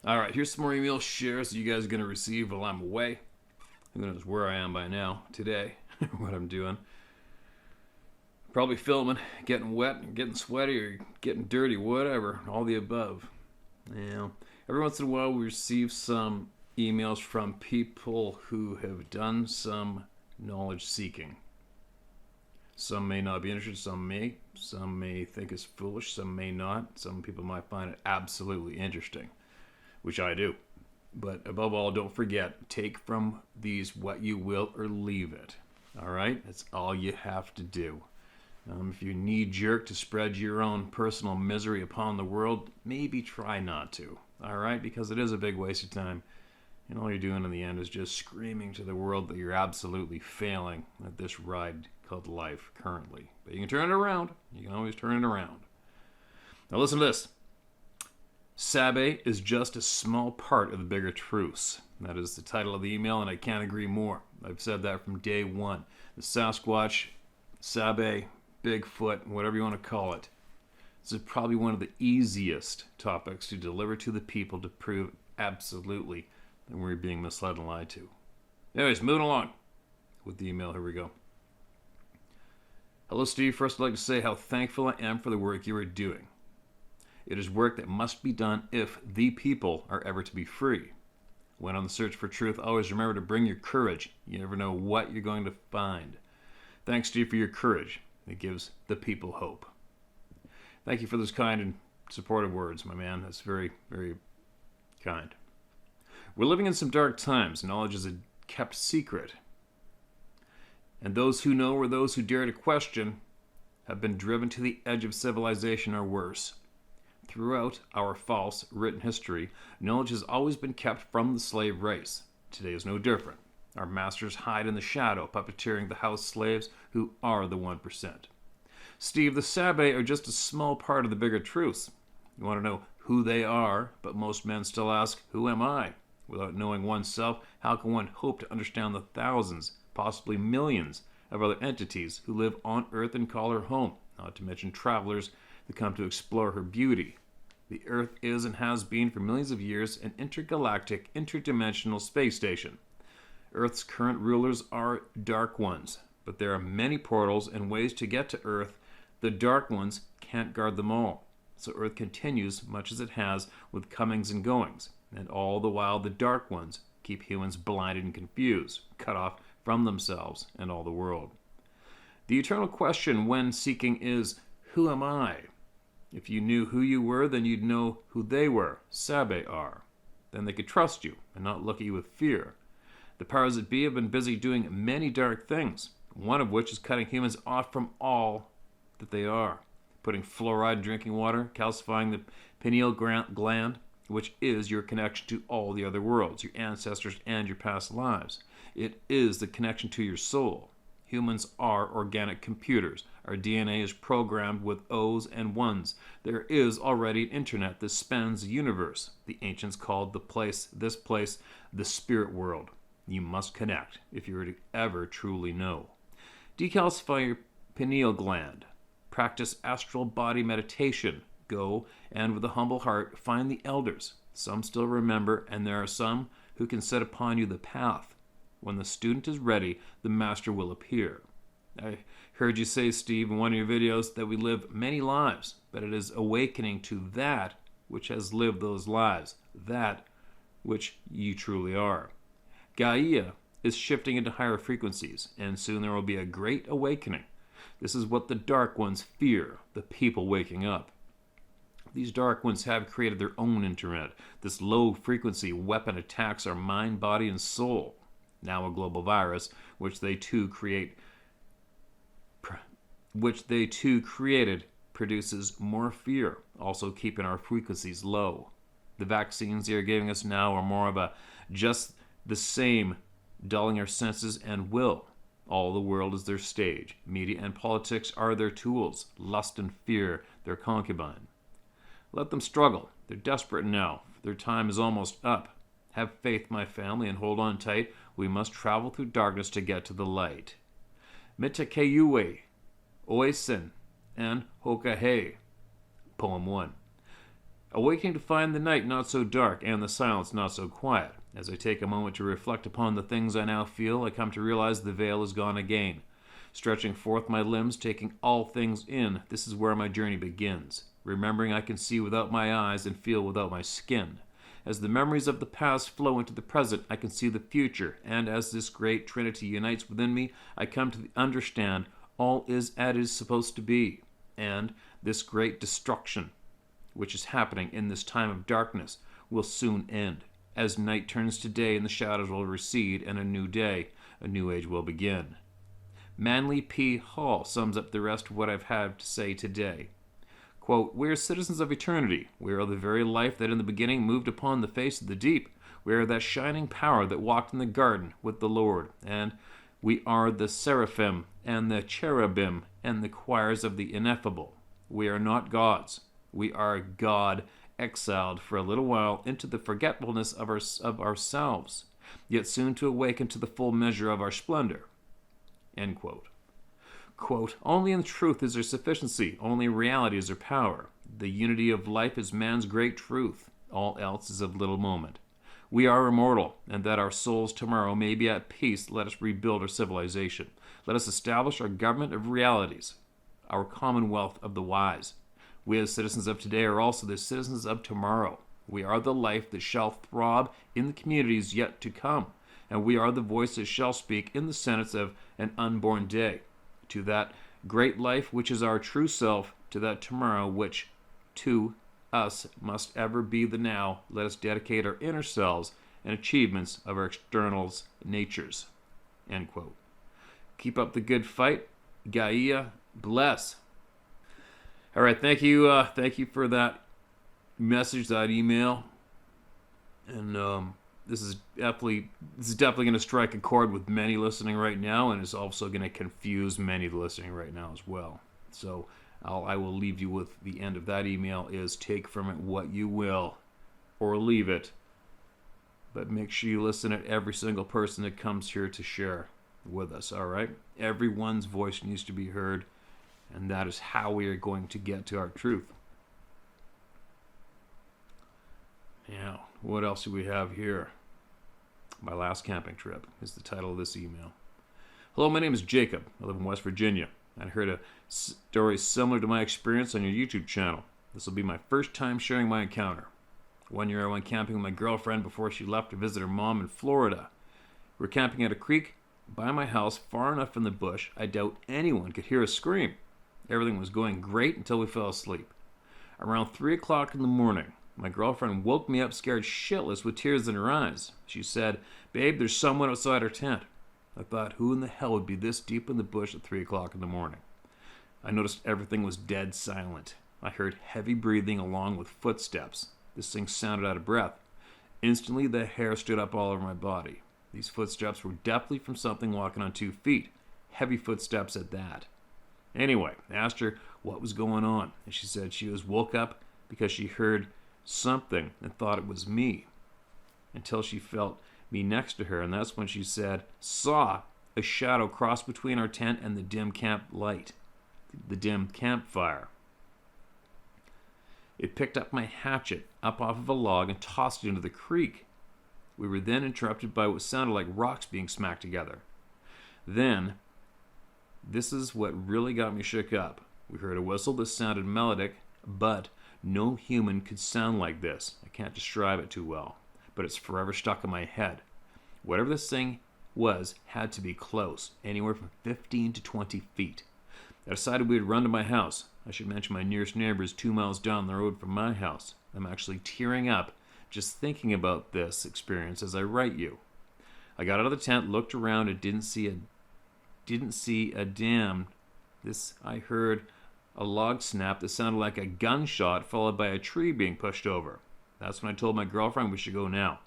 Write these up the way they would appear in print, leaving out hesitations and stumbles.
Alright, here's some more email shares that you guys are going to receive while I'm away. Who knows where I am by now, today, what I'm doing. Probably filming, getting wet, getting sweaty, or getting dirty, whatever. All the above. Yeah. Every once in a while, we receive some emails from people who have done some knowledge seeking. Some may not be interested, some may. Some may think it's foolish, some may not. Some people might find it absolutely interesting, which I do. But above all, don't forget, take from these what you will or leave it. All right? That's all you have to do. If you knee jerk to spread your own personal misery upon the world, maybe try not to. All right? Because it is a big waste of time. And all you're doing in the end is just screaming to the world that you're absolutely failing at this ride called life currently. But you can turn it around. You can always turn it around. Now listen to this. Sabe is just a small part of the bigger truce. That is the title of the email, and I can't agree more. I've said that from day one. The Sasquatch, Sabe, Bigfoot, whatever you want to call it. This is probably one of the easiest topics to deliver to the people to prove absolutely that we're being misled and lied to. Anyways, moving along with the email. Here we go. Hello, Steve. First, I'd like to say how thankful I am for the work you are doing. It is work that must be done if the people are ever to be free. When on the search for truth, always remember to bring your courage. You never know what you're going to find. Thanks, Steve, for your courage. It gives the people hope. Thank you for those kind and supportive words, my man. That's very, very kind. We're living in some dark times. Knowledge is a kept secret. And those who know or those who dare to question have been driven to the edge of civilization or worse. Throughout our false written history, knowledge has always been kept from the slave race. Today is no different. Our masters hide in the shadow, puppeteering the house slaves who are the 1%. Steve, the Sabe are just a small part of the bigger truth. You want to know who they are, but most men still ask, who am I? Without knowing oneself, how can one hope to understand the thousands, possibly millions, of other entities who live on Earth and call her home, not to mention travelers that come to explore her beauty? The Earth is and has been for millions of years an intergalactic, interdimensional space station. Earth's current rulers are dark ones, but there are many portals and ways to get to Earth. The dark ones can't guard them all, so Earth continues much as it has with comings and goings, and all the while the dark ones keep humans blinded and confused, cut off from themselves and all the world. The eternal question when seeking is, who am I? If you knew who you were, then you'd know who they were, Sabe are. Then they could trust you and not look at you with fear. The powers that be have been busy doing many dark things, one of which is cutting humans off from all that they are, putting fluoride in drinking water, calcifying the pineal gland, which is your connection to all the other worlds, your ancestors and your past lives. It is the connection to your soul. Humans are organic computers. Our DNA is programmed with O's and ones. There is already an internet that spans the universe. The ancients called this place, the spirit world. You must connect if you are to ever truly know. Decalcify your pineal gland. Practice astral body meditation. Go and with a humble heart find the elders. Some still remember, and there are some who can set upon you the path. When the student is ready, the master will appear. I heard you say, Steve, in one of your videos that we live many lives, but it is awakening to that which has lived those lives, that which you truly are. Gaia is shifting into higher frequencies, and soon there will be a great awakening. This is what the Dark Ones fear, the people waking up. These Dark Ones have created their own internet. This low-frequency weapon attacks our mind, body, and soul. Now a global virus, which they too created, produces more fear, also keeping our frequencies low. The vaccines they are giving us now are more of a just the same, dulling our senses and will. All the world is their stage. Media and politics are their tools. Lust and fear, their concubine. Let them struggle. They're desperate now. Their time is almost up. Have faith, my family, and hold on tight. We must travel through darkness to get to the light. Mitakeyue, Oisin, and Hokahe. Poem 1. Awakening to find the night not so dark and the silence not so quiet. As I take a moment to reflect upon the things I now feel, I come to realize the veil is gone again. Stretching forth my limbs, taking all things in, this is where my journey begins. Remembering I can see without my eyes and feel without my skin. As the memories of the past flow into the present, I can see the future, and as this great trinity unites within me, I come to understand all is as it is supposed to be, and this great destruction, which is happening in this time of darkness, will soon end. As night turns to day and the shadows will recede, and a new day, a new age will begin. Manly P. Hall sums up the rest of what I've had to say today. Quote, "We are citizens of eternity. We are the very life that in the beginning moved upon the face of the deep. We are that shining power that walked in the garden with the Lord. And we are the seraphim and the cherubim and the choirs of the ineffable. We are not gods. We are God exiled for a little while into the forgetfulness of ourselves, yet soon to awaken to the full measure of our splendor." End quote. Quote, "Only in truth is there sufficiency, only in reality is there power. The unity of life is man's great truth. All else is of little moment. We are immortal, and that our souls tomorrow may be at peace, let us rebuild our civilization. Let us establish our government of realities, our commonwealth of the wise. We as citizens of today are also the citizens of tomorrow. We are the life that shall throb in the communities yet to come, and we are the voice that shall speak in the senates of an unborn day. To that great life which is our true self, to that tomorrow which to us must ever be the now, let us dedicate our inner selves and achievements of our external natures." End quote. Keep up the good fight. Gaia bless. All right, thank you for that message, that email, and this is definitely going to strike a chord with many listening right now, and is also going to confuse many listening right now as well. So I will leave you with the end of that email is take from it what you will, or leave it, but make sure you listen to every single person that comes here to share with us. All right, everyone's voice needs to be heard. And that is how we are going to get to our truth. Now, what else do we have here? My last camping trip is the title of this email. "Hello, my name is Jacob. I live in West Virginia. I heard a story similar to my experience on your YouTube channel. This will be my first time sharing my encounter. One year I went camping with my girlfriend before she left to visit her mom in Florida. We were camping at a creek by my house, far enough from the bush I doubt anyone could hear us scream. Everything was going great until we fell asleep. Around 3 o'clock in the morning, my girlfriend woke me up scared shitless with tears in her eyes. She said, 'Babe, there's someone outside our tent.' I thought, who in the hell would be this deep in the bush at 3 o'clock in the morning? I noticed everything was dead silent. I heard heavy breathing along with footsteps. This thing sounded out of breath. Instantly, the hair stood up all over my body. These footsteps were definitely from something walking on 2 feet. Heavy footsteps at that. Anyway, I asked her what was going on, and she said she was woke up because she heard something and thought it was me, until she felt me next to her, and that's when she said, saw a shadow cross between our tent and the dim camp light, the dim campfire. It picked up my hatchet up off of a log and tossed it into the creek. We were then interrupted by what sounded like rocks being smacked together. Then, this is what really got me shook up. We heard a whistle that sounded melodic, but no human could sound like this. I can't describe it too well, but it's forever stuck in my head. Whatever this thing was had to be close, anywhere from 15 to 20 feet. I decided we would run to my house. I should mention my nearest neighbor is 2 miles down the road from my house. I'm actually tearing up just thinking about this experience as I write you. I got out of the tent, looked around, and didn't see a damn. I heard a log snap that sounded like a gunshot followed by a tree being pushed over. That's when I told my girlfriend we should go now.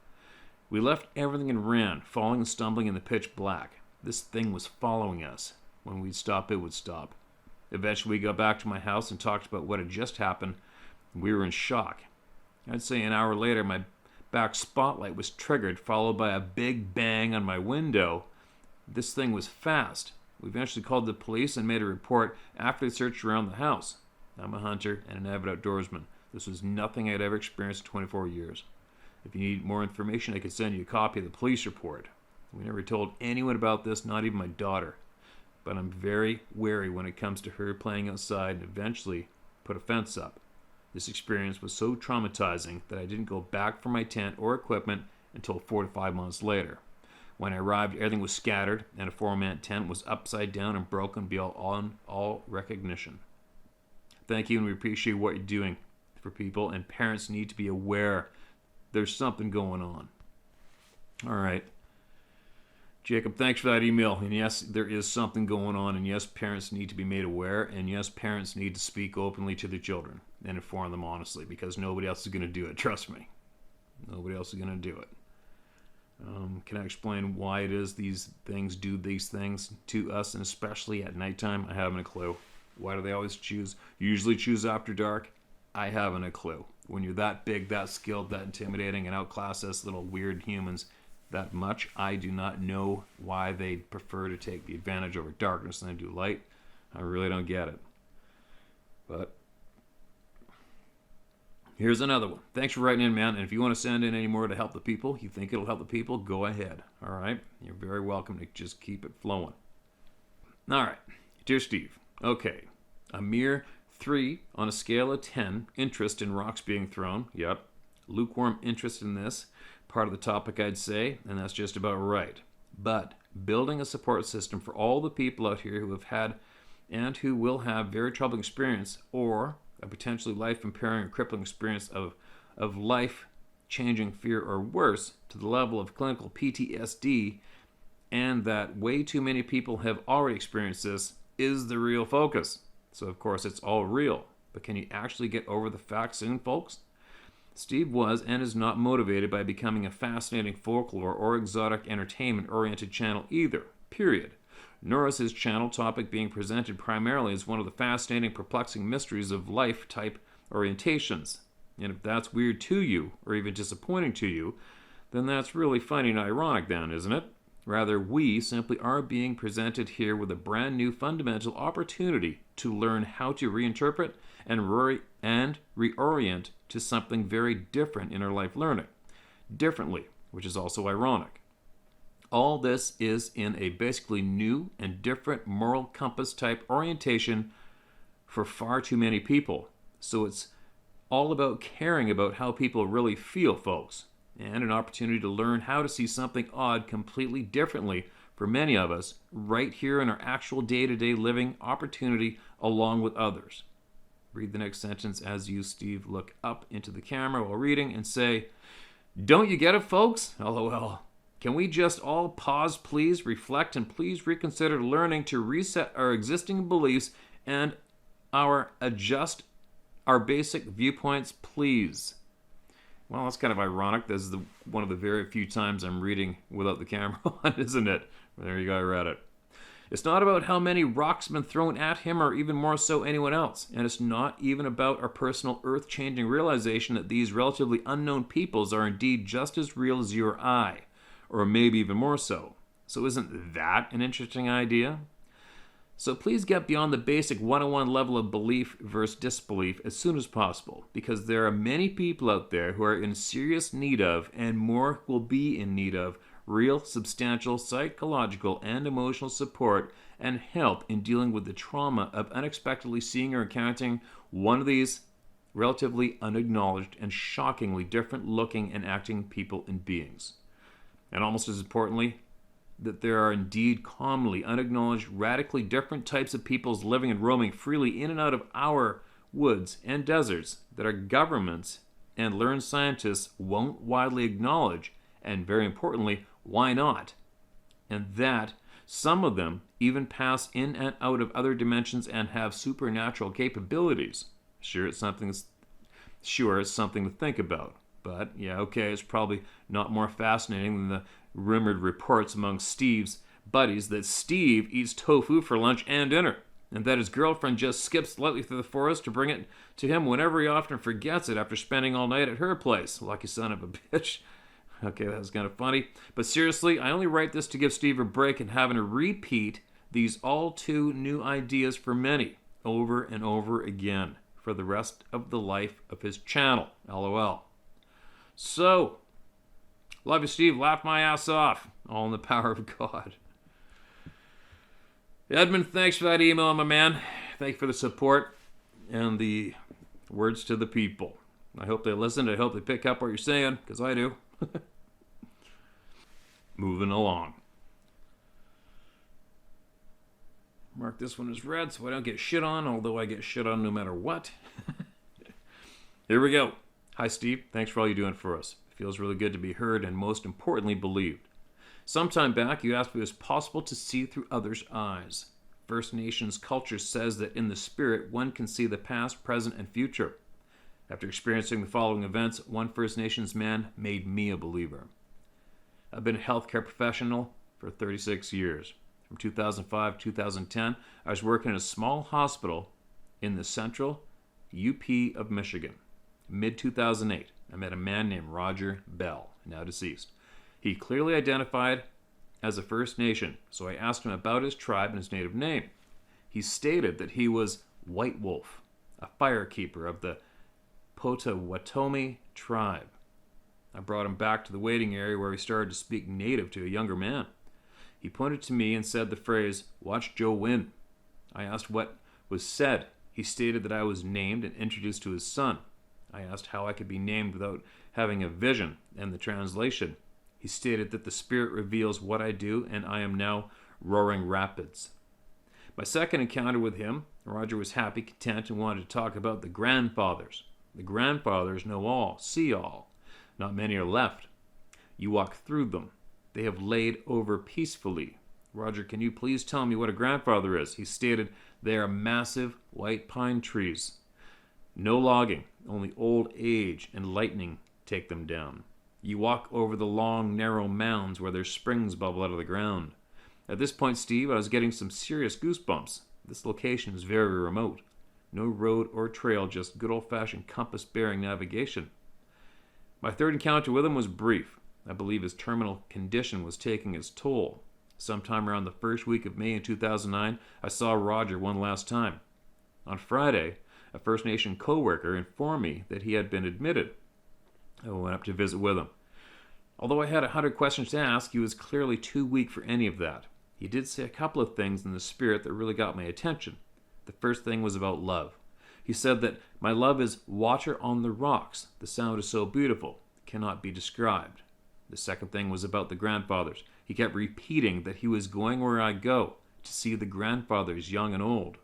We left everything and ran, falling and stumbling in the pitch black. This thing was following us. When we'd stop, it would stop. Eventually, we got back to my house and talked about what had just happened. We were in shock. I'd say an hour later, my back spotlight was triggered, followed by a big bang on my window. This thing was fast. We eventually called the police and made a report after they searched around the house. I'm a hunter and an avid outdoorsman, This was nothing I'd ever experienced in 24 years. If you need more information, I could send you a copy of the police report. We never told anyone about this, not even my daughter. But I'm very wary when it comes to her playing outside and eventually put a fence up. This experience was so traumatizing that I didn't go back for my tent or equipment until 4 to 5 months later. When I arrived, everything was scattered, and a 4-man tent was upside down and broken beyond all recognition. Thank you, and we appreciate what you're doing for people, and parents need to be aware there's something going on. All right. Jacob, thanks for that email. And yes, there is something going on, and yes, parents need to be made aware, and yes, parents need to speak openly to their children and inform them honestly, because nobody else is going to do it. Trust me. Nobody else is going to do it. Can I explain why it is these things do these things to us, and especially at nighttime? I haven't a clue. Why do they always usually choose after dark? I haven't a clue. When you're that big, that skilled, that intimidating, and outclass us little weird humans that much, I do not know why they prefer to take the advantage over darkness than they do light. I really don't get it. But here's another one. Thanks for writing in, man. And if you want to send in any more to help the people, you think it'll help the people, go ahead. All right? You're very welcome to just keep it flowing. All right. Dear Steve, okay. A mere 3 on a scale of 10 interest in rocks being thrown. Yep. Lukewarm interest in this part of the topic, I'd say, and that's just about right. But building a support system for all the people out here who have had and who will have very troubling experience or a potentially life-impairing or crippling experience of life-changing fear or worse to the level of clinical PTSD, and that way too many people have already experienced this, is the real focus. So, of course, it's all real. But can you actually get over the facts soon, folks? Steve was and is not motivated by becoming a fascinating folklore or exotic entertainment-oriented channel either, period. Nor is his channel topic being presented primarily as one of the fascinating, perplexing mysteries of life-type orientations. And if that's weird to you, or even disappointing to you, then that's really funny and ironic then, isn't it? Rather, we simply are being presented here with a brand new fundamental opportunity to learn how to reinterpret and reorient to something very different in our life learning. Differently, which is also ironic. All this is in a basically new and different moral compass type orientation for far too many people. So it's all about caring about how people really feel, folks, and an opportunity to learn how to see something odd completely differently for many of us right here in our actual day-to-day living opportunity along with others. Read the next sentence as you, Steve, look up into the camera while reading and say, "Don't you get it, folks? LOL. Can we just all pause, please, reflect, and please reconsider learning to reset our existing beliefs and adjust our basic viewpoints, please?" Well, that's kind of ironic. This is one of the very few times I'm reading without the camera on, isn't it? There you go, I read it. It's not about how many rocks have been thrown at him or even more so anyone else. And it's not even about our personal earth-changing realization that these relatively unknown peoples are indeed just as real as you or I, or maybe even more so. So isn't that an interesting idea? So please get beyond the basic 101 level of belief versus disbelief as soon as possible, because there are many people out there who are in serious need of, and more will be in need of, real, substantial psychological and emotional support and help in dealing with the trauma of unexpectedly seeing or encountering one of these relatively unacknowledged and shockingly different looking and acting people and beings. And almost as importantly, that there are indeed commonly unacknowledged, radically different types of peoples living and roaming freely in and out of our woods and deserts that our governments and learned scientists won't widely acknowledge, and very importantly, why not? And that some of them even pass in and out of other dimensions and have supernatural capabilities. Sure, it's something to think about. But, yeah, okay, it's probably not more fascinating than the rumored reports among Steve's buddies that Steve eats tofu for lunch and dinner, and that his girlfriend just skips lightly through the forest to bring it to him whenever he often forgets it after spending all night at her place. Lucky son of a bitch. Okay, that was kind of funny. But seriously, I only write this to give Steve a break and having to repeat these all too new ideas for many over and over again. for the rest of the life of his channel. LOL. So, love you, Steve. Laugh my ass off. All in the power of God. Edmund, thanks for that email, my man. Thank you for the support and the words to the people. I hope they listen. I hope they pick up what you're saying, because I do. Moving along. Mark this one as read so I don't get shit on, although I get shit on no matter what. Here we go. Hi, Steve. Thanks for all you're doing for us. It feels really good to be heard and, most importantly, believed. Sometime back, you asked if it was possible to see through others' eyes. First Nations culture says that in the spirit, one can see the past, present, and future. After experiencing the following events, one First Nations man made me a believer. I've been a healthcare professional for 36 years. From 2005 to 2010, I was working in a small hospital in the central UP of Michigan. Mid-2008, I met a man named Roger Bell, now deceased. He clearly identified as a First Nation, so I asked him about his tribe and his native name. He stated that he was White Wolf, a firekeeper of the Potawatomi tribe. I brought him back to the waiting area where he started to speak native to a younger man. He pointed to me and said the phrase, "Watch Joe win." I asked what was said. He stated that I was named and introduced to his son. I asked how I could be named without having a vision, and the translation. He stated that the Spirit reveals what I do, and I am now Roaring Rapids. My second encounter with him, Roger was happy, content, and wanted to talk about the grandfathers. The grandfathers know all, see all. Not many are left. You walk through them. They have laid over peacefully. Roger, can you please tell me what a grandfather is? He stated they are massive white pine trees. No logging, only old age and lightning take them down. You walk over the long, narrow mounds where their springs bubble out of the ground. At this point, Steve, I was getting some serious goosebumps. This location is very remote. No road or trail, just good old-fashioned compass-bearing navigation. My third encounter with him was brief. I believe his terminal condition was taking its toll. Sometime around the first week of May in 2009, I saw Roger one last time. On Friday, a First Nation co-worker informed me that he had been admitted. I went up to visit with him. Although I had 100 questions to ask, he was clearly too weak for any of that. He did say a couple of things in the spirit that really got my attention. The first thing was about love. He said that my love is water on the rocks. The sound is so beautiful, it cannot be described. The second thing was about the grandfathers. He kept repeating that he was going where I go, to see the grandfathers, young and old.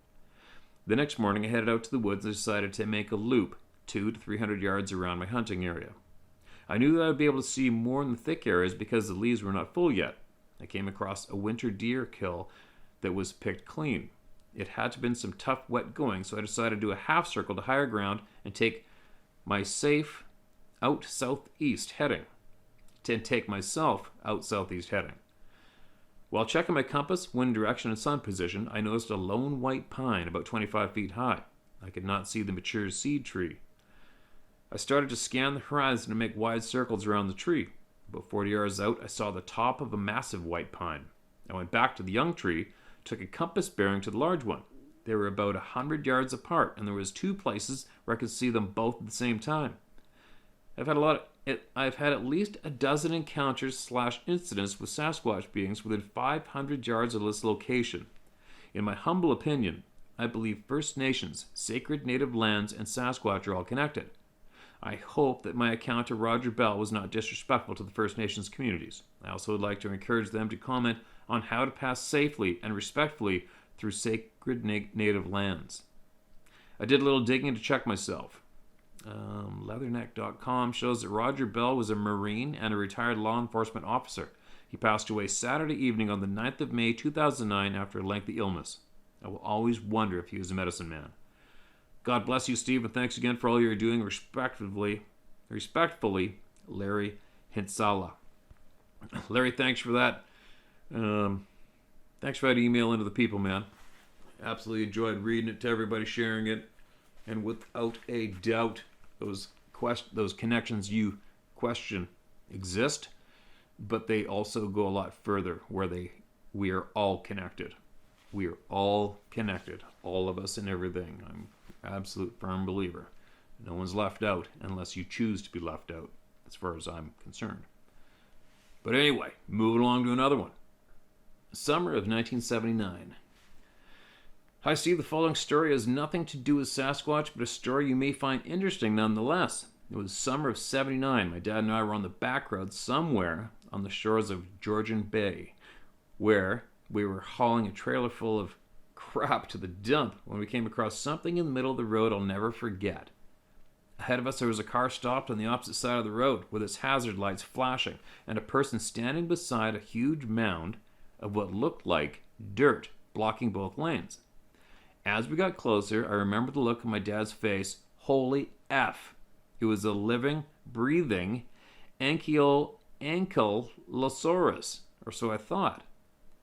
The next morning, I headed out to the woods and decided to make a loop, 200 to 300 yards around my hunting area. I knew that I would be able to see more in the thick areas because the leaves were not full yet. I came across a winter deer kill that was picked clean. It had to have been some tough, wet going, so I decided to do a half circle to higher ground and take my safe out southeast heading. While checking my compass, wind direction, and sun position, I noticed a lone white pine about 25 feet high. I could not see the mature seed tree. I started to scan the horizon and make wide circles around the tree. About 40 yards out, I saw the top of a massive white pine. I went back to the young tree, took a compass bearing to the large one. They were about 100 yards apart, and there was 2 places where I could see them both at the same time. I've had at least a dozen encounters / incidents with Sasquatch beings within 500 yards of this location. In my humble opinion, I believe First Nations, sacred native lands, and Sasquatch are all connected. I hope that my account to Roger Bell was not disrespectful to the First Nations communities. I also would like to encourage them to comment on how to pass safely and respectfully through sacred native lands. I did a little digging to check myself. Leatherneck.com shows that Roger Bell was a Marine and a retired law enforcement officer. He passed away Saturday evening on the 9th of May 2009 after a lengthy illness. I will always wonder if he was a medicine man. God bless you, Steve, and thanks again for all you're doing. Respectfully, Larry Hinsala. Larry, thanks for that. Thanks for that email into the people, man. Absolutely enjoyed reading it to everybody, sharing it, and without a doubt, those connections you question exist, but they also go a lot further, where we are all connected. We are all connected, all of us and everything. I'm Absolute firm believer. No one's left out unless you choose to be left out, as far as I'm concerned. But anyway, moving along to another one. Summer of 1979. I see the following story has nothing to do with Sasquatch, but a story you may find interesting nonetheless. It was summer of 79. My dad and I were on the back road somewhere on the shores of Georgian Bay, where we were hauling a trailer full of crap to the dump when we came across something in the middle of the road I'll never forget. Ahead of us, there was a car stopped on the opposite side of the road with its hazard lights flashing and a person standing beside a huge mound of what looked like dirt blocking both lanes. As we got closer, I remember the look on my dad's face. Holy F! It was a living, breathing Ankylosaurus, or so I thought.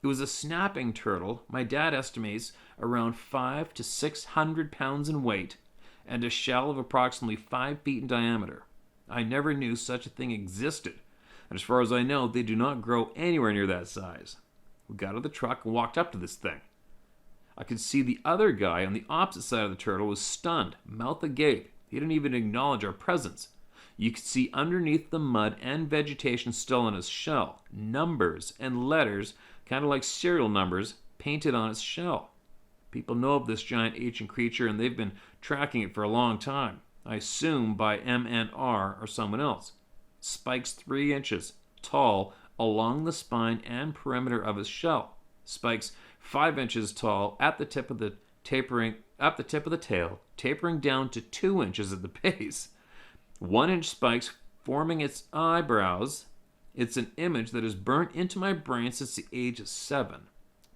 It was a snapping turtle. My dad estimates around 500 to 600 pounds in weight and a shell of approximately 5 feet in diameter. I never knew such a thing existed, and as far as I know, they do not grow anywhere near that size. We got out of the truck and walked up to this thing. I could see the other guy on the opposite side of the turtle was stunned, mouth agape. He didn't even acknowledge our presence. You could see underneath the mud and vegetation still in his shell, numbers and letters, kind of like serial numbers, painted on its shell. People know of this giant ancient creature and they've been tracking it for a long time. I assume by MNR or someone else. Spikes 3 inches tall along the spine and perimeter of his shell. Spikes 5 inches tall at the tip of the tail, tapering down to 2 inches at the base. 1-inch spikes forming its eyebrows. It's an image that has burnt into my brain since the age of 7.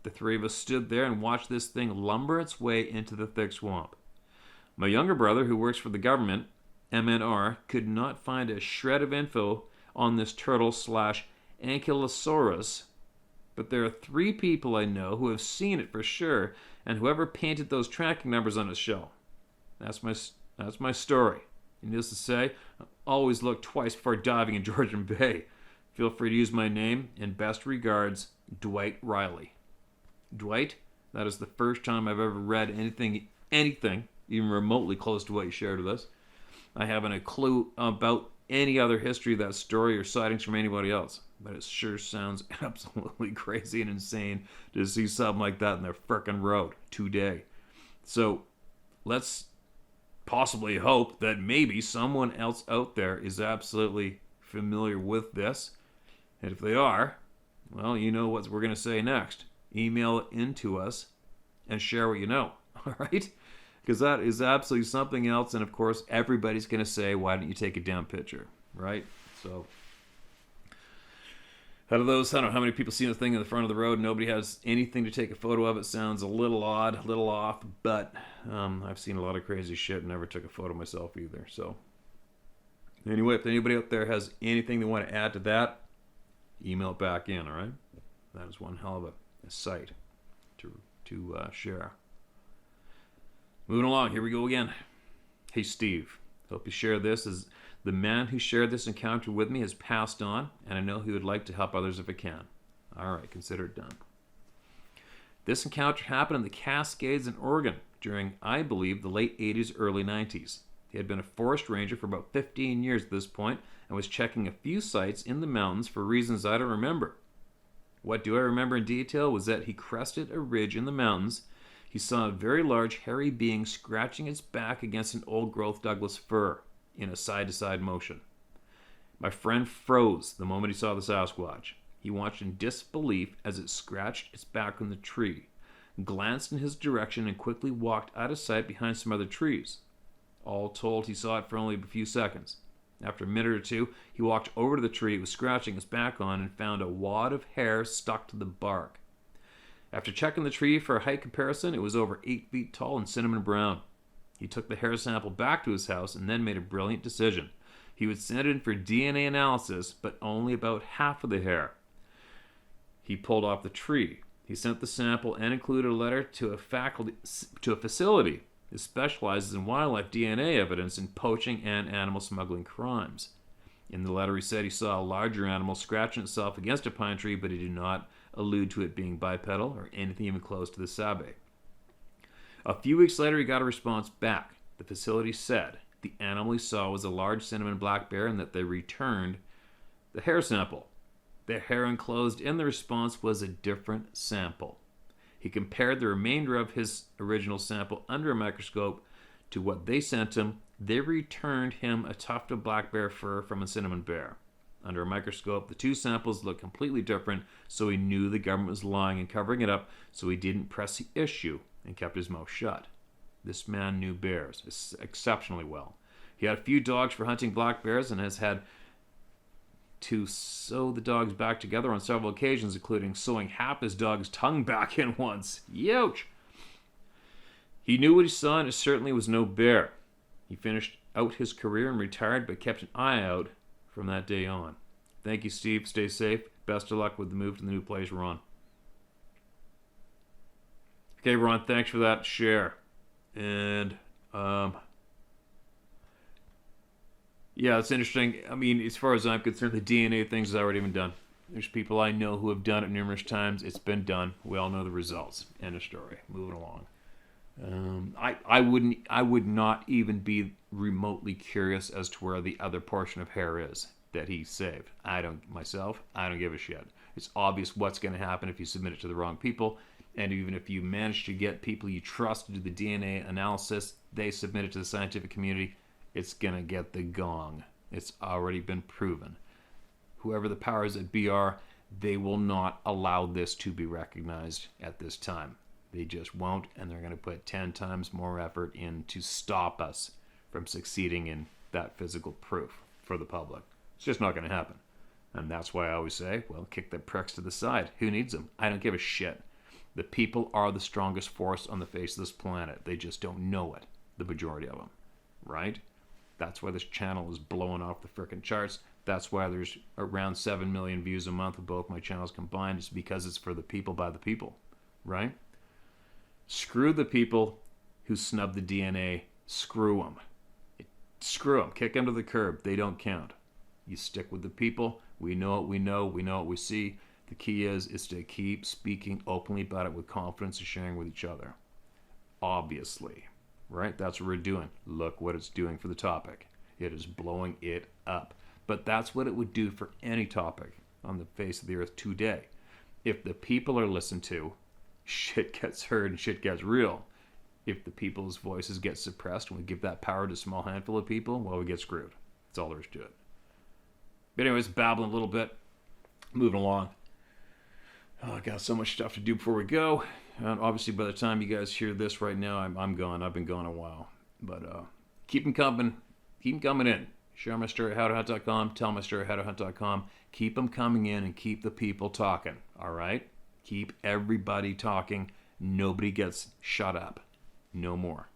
The three of us stood there and watched this thing lumber its way into the thick swamp. My younger brother, who works for the government, MNR, could not find a shred of info on this turtle/Ankylosaurus, but there are 3 people I know who have seen it for sure, and whoever painted those tracking numbers on its shell. That's my story. Needless to say, always look twice before diving in Georgian Bay. Feel free to use my name. In best regards, Dwight Riley. Dwight, that is the first time I've ever read anything even remotely close to what you shared with us. I haven't a clue about any other history of that story or sightings from anybody else, but it sure sounds absolutely crazy and insane to see something like that in their frickin' road today. So let's possibly hope that maybe someone else out there is absolutely familiar with this. And if they are, well, you know what we're going to say next. Email it into us and share what you know, all right? Because that is absolutely something else. And of course, everybody's going to say, why don't you take a damn picture, right? So out of those, I don't know how many people see the thing in the front of the road. Nobody has anything to take a photo of. It sounds a little odd, a little off, but I've seen a lot of crazy shit and never took a photo myself either. So anyway, if anybody out there has anything they want to add to that, email it back in, all right? That is one hell of a sight to share. Moving along, here we go again. Hey Steve, hope you share this. As the man who shared this encounter with me has passed on, and I know he would like to help others if he can. All right, consider it done. This encounter happened in the Cascades in Oregon during, I believe, the late 80s, early 90s. He had been a forest ranger for about 15 years at this point and was checking a few sites in the mountains for reasons I don't remember. What do I remember in detail was that he crested a ridge in the mountains. He saw a very large hairy being scratching its back against an old-growth Douglas fir in a side-to-side motion. My friend froze the moment he saw the Sasquatch. He watched in disbelief as it scratched its back on the tree, glanced in his direction, and quickly walked out of sight behind some other trees. All told, he saw it for only a few seconds. After a minute or two, he walked over to the tree it was scratching its back on and found a wad of hair stuck to the bark. After checking the tree for a height comparison, it was over 8 feet tall and cinnamon brown. He took the hair sample back to his house and then made a brilliant decision. He would send it in for DNA analysis, but only about half of the hair he pulled off the tree. He sent the sample and included a letter to a facility that specializes in wildlife DNA evidence in poaching and animal smuggling crimes. In the letter, he said he saw a larger animal scratching itself against a pine tree, but he did not allude to it being bipedal or anything even close to the sabe. A few weeks later, he got a response back. The facility said the animal he saw was a large cinnamon black bear and that they returned the hair sample. The hair enclosed in the response was a different sample. He compared the remainder of his original sample under a microscope to what they sent him. They returned him a tuft of black bear fur from a cinnamon bear. Under a microscope, the two samples looked completely different, so he knew the government was lying and covering it up, so he didn't press the issue and kept his mouth shut. This man knew bears exceptionally well. He had a few dogs for hunting black bears and has had to sew the dogs back together on several occasions, including sewing half his dog's tongue back in once. Youch! He knew what he saw, and it certainly was no bear. He finished out his career and retired, but kept an eye out from that day on. Thank you, Steve. Stay safe. Best of luck with the move to the new place, Ron. Okay, Ron, thanks for that share. And, yeah, it's interesting. I mean, as far as I'm concerned, the DNA thing's already been done. There's people I know who have done it numerous times. It's been done. We all know the results. End of story. Moving along. I would not even be remotely curious as to where the other portion of hair is that he saved. I don't give a shit. It's obvious what's going to happen if you submit it to the wrong people. And even if you manage to get people you trust to do the DNA analysis, they submit it to the scientific community, it's going to get the gong. It's already been proven. Whoever the powers that be are, they will not allow this to be recognized at this time. They just won't, and they're going to put 10 times more effort in to stop us from succeeding in that physical proof for the public. It's just not going to happen. And that's why I always say, well, kick the pricks to the side. Who needs them? I don't give a shit. The people are the strongest force on the face of this planet. They just don't know it, the majority of them, right? That's why this channel is blowing off the frickin' charts. That's why there's around 7 million views a month of both my channels combined. It's because it's for the people by the people, right? Screw the people who snub the DNA. Screw them. Screw them. Kick them to the curb. They don't count. You stick with the people. We know what we know. We know what we see. The key is to keep speaking openly about it with confidence and sharing with each other. Obviously. Right? That's what we're doing. Look what it's doing for the topic. It is blowing it up. But that's what it would do for any topic on the face of the earth today. If the people are listened to, shit gets heard and shit gets real. If the people's voices get suppressed and we give that power to a small handful of people, well, we get screwed. That's all there is to it. But anyways, babbling a little bit. Moving along. Oh, I got so much stuff to do before we go. And obviously, by the time you guys hear this right now, I'm gone. I've been gone a while. But keep them coming. Keep them coming in. Share my story at howtohunt.com. Tell my story at howtohunt.com. Keep them coming in and keep the people talking. All right? Keep everybody talking. Nobody gets shut up. No more.